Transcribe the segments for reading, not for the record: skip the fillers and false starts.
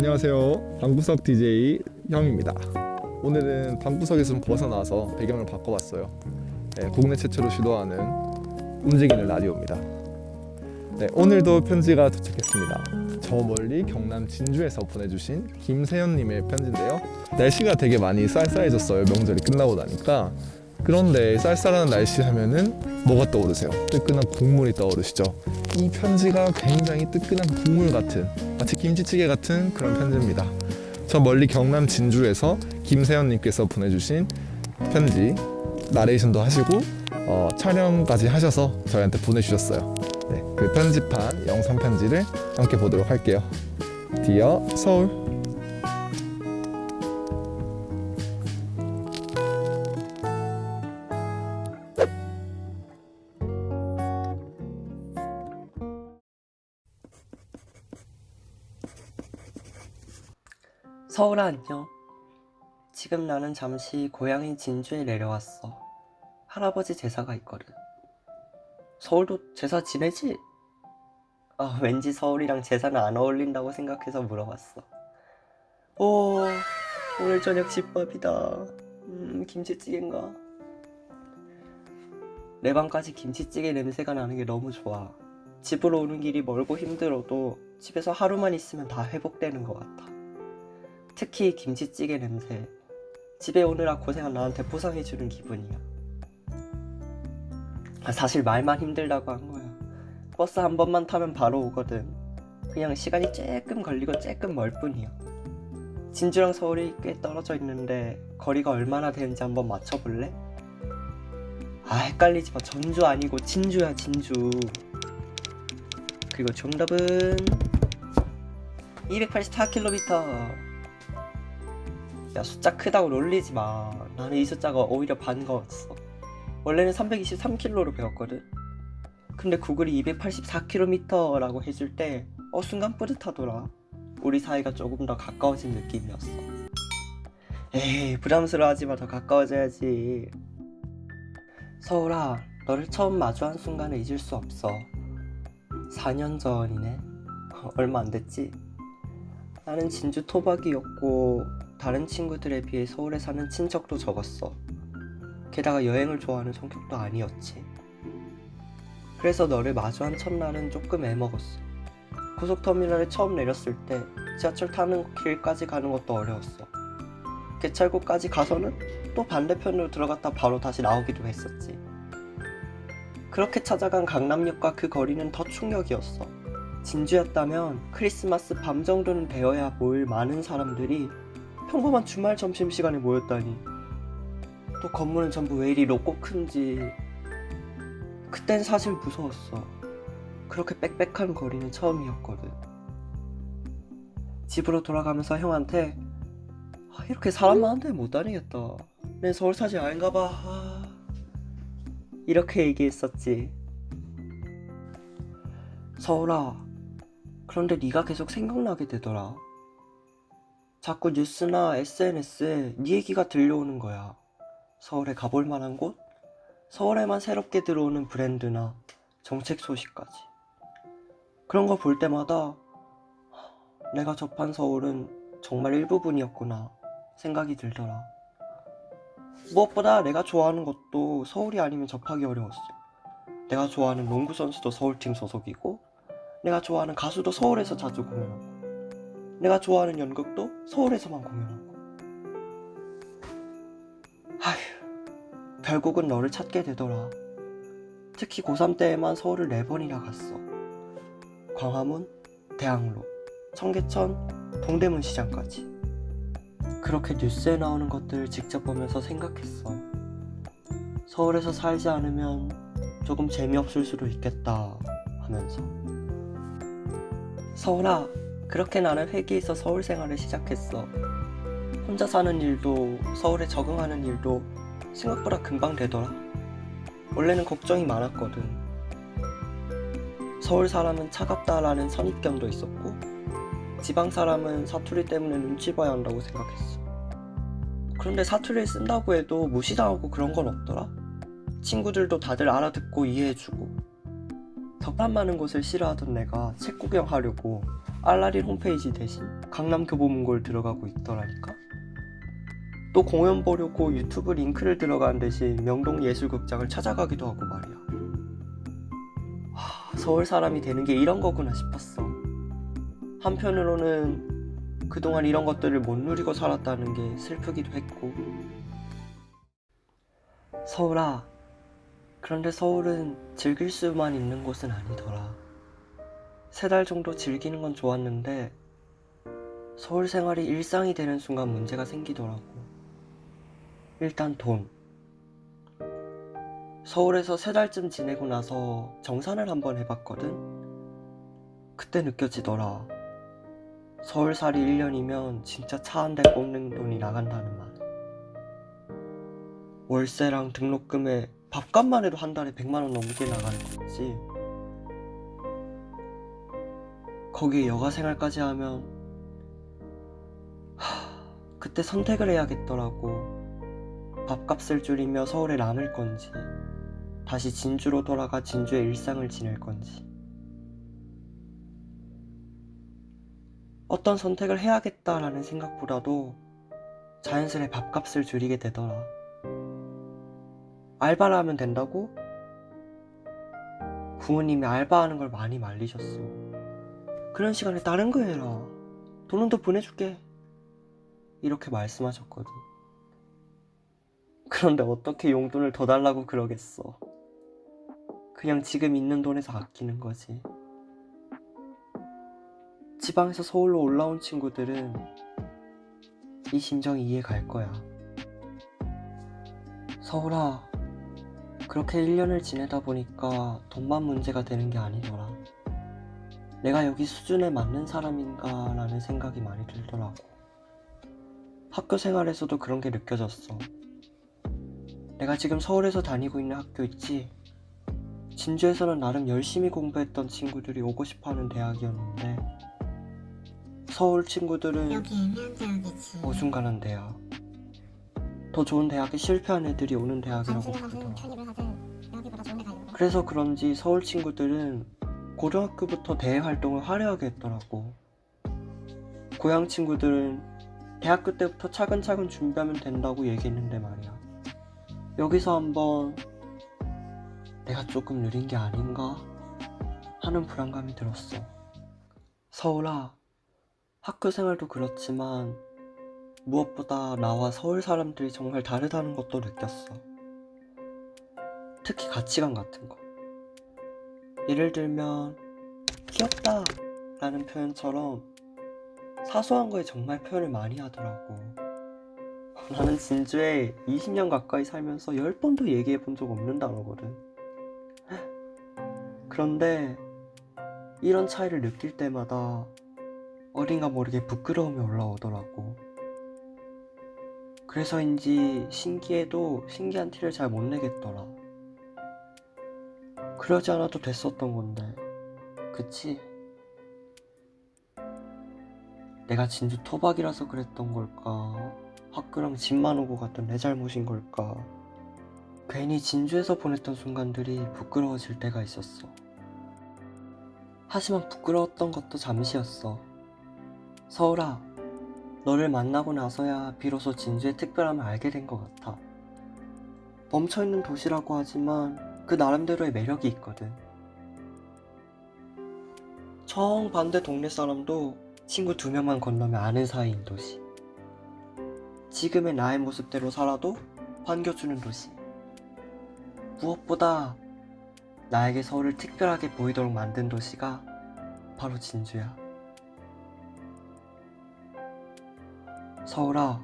안녕하세요. 방구석 DJ 형입니다. 오늘은 방구석에서 좀 벗어나서 배경을 바꿔봤어요. 네, 국내 최초로 시도하는 움직이는 라디오입니다. 네, 오늘도 편지가 도착했습니다. 저 멀리 경남 진주에서 보내주신 김세현님의 편지인데요. 날씨가 되게 많이 쌀쌀해졌어요. 명절이 끝나고 나니까. 그런데 쌀쌀한 날씨 하면은 뭐가 떠오르세요? 뜨끈한 국물이 떠오르시죠? 이 편지가 굉장히 뜨끈한 국물 같은, 마치 김치찌개 같은 그런 편지입니다. 저 멀리 경남 진주에서 김세현님께서 보내주신 편지, 나레이션도 하시고 촬영까지 하셔서 저희한테 보내주셨어요. 네, 그 편집한 영상 편지를 함께 보도록 할게요. 디어 서울. 서울아 안녕. 지금 나는 잠시 고향인 진주에 내려왔어. 할아버지 제사가 있거든. 서울도 제사 지내지? 왠지 서울이랑 제사는 안 어울린다고 생각해서 물어봤어. 오, 오늘 저녁 집밥이다. 김치찌개인가? 내 방까지 김치찌개 냄새가 나는 게 너무 좋아. 집으로 오는 길이 멀고 힘들어도 집에서 하루만 있으면 다 회복되는 것 같아. 특히 김치찌개 냄새. 집에 오느라 고생한 나한테 보상해주는 기분이야. 사실 말만 힘들다고 한 거야. 버스 한 번만 타면 바로 오거든. 그냥 시간이 조금 걸리고 조금 멀 뿐이야. 진주랑 서울이 꽤 떨어져 있는데 거리가 얼마나 되는지 한번 맞춰볼래? 헷갈리지 마. 전주 아니고 진주야, 진주. 그리고 정답은 284km. 야, 숫자 크다고 놀리지 마. 나는 이 숫자가 오히려 반가웠어. 원래는 323km로 배웠거든. 근데 구글이 284km라고 해줄 때 순간 뿌듯하더라. 우리 사이가 조금 더 가까워진 느낌이었어. 에이, 부담스러워하지 마. 더 가까워져야지. 서울아, 너를 처음 마주한 순간을 잊을 수 없어. 4년 전이네. 얼마 안 됐지? 나는 진주 토박이였고 다른 친구들에 비해 서울에 사는 친척도 적었어. 게다가 여행을 좋아하는 성격도 아니었지. 그래서 너를 마주한 첫날은 조금 애먹었어. 고속터미널에 처음 내렸을 때 지하철 타는 길까지 가는 것도 어려웠어. 개찰구까지 가서는 또 반대편으로 들어갔다 바로 다시 나오기도 했었지. 그렇게 찾아간 강남역과 그 거리는 더 충격이었어. 진주였다면 크리스마스 밤 정도는 되어야 모일 많은 사람들이 평범한 주말 점심시간에 모였다니. 또 건물은 전부 왜 이리 높고 큰지. 그땐 사실 무서웠어. 그렇게 빽빽한 거리는 처음이었거든. 집으로 돌아가면서 형한테 이렇게 사람 많은데 못 다니겠다. 내 서울 사지 아닌가봐. 이렇게 얘기했었지. 서울아, 그런데 네가 계속 생각나게 되더라. 자꾸 뉴스나 SNS에 네 얘기가 들려오는 거야. 서울에 가볼 만한 곳? 서울에만 새롭게 들어오는 브랜드나 정책 소식까지. 그런 거 볼 때마다 내가 접한 서울은 정말 일부분이었구나 생각이 들더라. 무엇보다 내가 좋아하는 것도 서울이 아니면 접하기 어려웠어. 내가 좋아하는 농구 선수도 서울팀 소속이고, 내가 좋아하는 가수도 서울에서 자주 공연하고, 내가 좋아하는 연극도 서울에서만 공연하고. 결국은 너를 찾게 되더라. 특히 고3 때에만 서울을 4번이나 갔어. 광화문, 대학로, 청계천, 동대문 시장까지. 그렇게 뉴스에 나오는 것들을 직접 보면서 생각했어. 서울에서 살지 않으면 조금 재미없을 수도 있겠다 하면서. 서울아, 그렇게 나는 회기에서 서울 생활을 시작했어. 혼자 사는 일도 서울에 적응하는 일도 생각보다 금방 되더라. 원래는 걱정이 많았거든. 서울 사람은 차갑다라는 선입견도 있었고, 지방 사람은 사투리 때문에 눈치 봐야 한다고 생각했어. 그런데 사투리를 쓴다고 해도 무시당하고 그런 건 없더라. 친구들도 다들 알아듣고 이해해주고. 사람 많은 곳을 싫어하던 내가 책 구경하려고 알라딘 홈페이지 대신 강남교보문고를 들어가고 있더라니까. 또 공연 보려고 유튜브 링크를 들어가는 대신 명동예술극장을 찾아가기도 하고 말이야. 서울 사람이 되는 게 이런 거구나 싶었어. 한편으로는 그동안 이런 것들을 못 누리고 살았다는 게 슬프기도 했고. 서울아, 그런데 서울은 즐길 수만 있는 곳은 아니더라. 3달 정도 즐기는 건 좋았는데 서울 생활이 일상이 되는 순간 문제가 생기더라고. 일단 돈. 서울에서 3달쯤 지내고 나서 정산을 한번 해봤거든? 그때 느껴지더라. 서울살이 1년이면 진짜 차 한 대 꽂는 돈이 나간다는 말. 월세랑 등록금에 밥값만 해도 한 달에 100만 원 넘게 나가는 거지. 거기에 여가 생활까지 하면 그때 선택을 해야겠더라고. 밥값을 줄이며 서울에 남을 건지 다시 진주로 돌아가 진주의 일상을 지낼 건지. 어떤 선택을 해야겠다라는 생각보다도 자연스레 밥값을 줄이게 되더라. 알바를 하면 된다고? 부모님이 알바하는 걸 많이 말리셨어. 그런 시간에 다른 거 해라. 돈은 더 보내줄게. 이렇게 말씀하셨거든. 그런데 어떻게 용돈을 더 달라고 그러겠어. 그냥 지금 있는 돈에서 아끼는 거지. 지방에서 서울로 올라온 친구들은 이 심정이 이해 갈 거야. 서울아, 그렇게 1년을 지내다 보니까 돈만 문제가 되는 게 아니더라. 내가 여기 수준에 맞는 사람인가 라는 생각이 많이 들더라고. 학교 생활에서도 그런 게 느껴졌어. 내가 지금 서울에서 다니고 있는 학교 있지? 진주에서는 나름 열심히 공부했던 친구들이 오고 싶어하는 대학이었는데 서울 친구들은 여기 애매한 대학이지. 어중간한 대학. 더 좋은 대학에 실패한 애들이 오는 대학이라고 전시를 하든 부르더라. 편입을 하든 여기보다 좋은 데 가려고. 그래서 그런지 서울 친구들은 고등학교부터 대외 활동을 화려하게 했더라고. 고향 친구들은 대학교 때부터 차근차근 준비하면 된다고 얘기했는데 말이야. 여기서 한번 내가 조금 느린 게 아닌가 하는 불안감이 들었어. 서울아, 학교 생활도 그렇지만 무엇보다 나와 서울 사람들이 정말 다르다는 것도 느꼈어. 특히 가치관 같은 거. 예를 들면 귀엽다 라는 표현처럼 사소한 거에 정말 표현을 많이 하더라고. 나는 진주에 20년 가까이 살면서 10번도 얘기해 본 적 없는 단어거든. 그런데 이런 차이를 느낄 때마다 어딘가 모르게 부끄러움이 올라오더라고. 그래서인지 신기해도 신기한 티를 잘 못 내겠더라. 그러지 않아도 됐었던 건데, 그치? 내가 진주 토박이라서 그랬던 걸까? 학교랑 집만 오고 갔던 내 잘못인 걸까? 괜히 진주에서 보냈던 순간들이 부끄러워질 때가 있었어. 하지만 부끄러웠던 것도 잠시였어. 서울아, 너를 만나고 나서야 비로소 진주의 특별함을 알게 된 것 같아. 멈춰있는 도시라고 하지만 그 나름대로의 매력이 있거든. 정반대 동네 사람도 친구 2명만 건너면 아는 사이인 도시. 지금의 나의 모습대로 살아도 반겨주는 도시. 무엇보다 나에게 서울을 특별하게 보이도록 만든 도시가 바로 진주야. 서울아,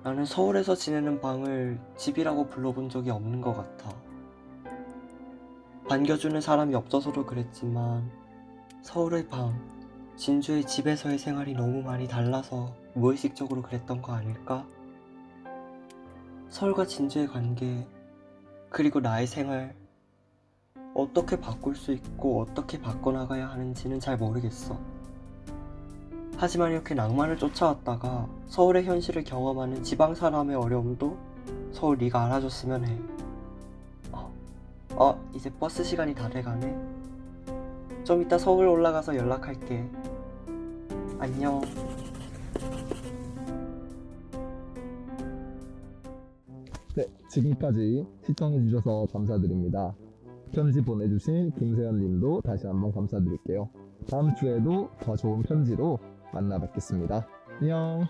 나는 서울에서 지내는 방을 집이라고 불러본 적이 없는 것 같아. 반겨주는 사람이 없어서도 그랬지만 서울의 방, 진주의 집에서의 생활이 너무 많이 달라서 무의식적으로 그랬던 거 아닐까? 서울과 진주의 관계, 그리고 나의 생활, 어떻게 바꿀 수 있고 어떻게 바꿔나가야 하는지는 잘 모르겠어. 하지만 이렇게 낭만을 쫓아왔다가 서울의 현실을 경험하는 지방 사람의 어려움도 서울 네가 알아줬으면 해. 이제 버스 시간이 다 돼가네. 좀 이따 서울 올라가서 연락할게. 안녕. 네, 지금까지 시청해주셔서 감사드립니다. 편지 보내주신 김세현 님도 다시 한번 감사드릴게요. 다음 주에도 더 좋은 편지로 만나 뵙겠습니다. 안녕.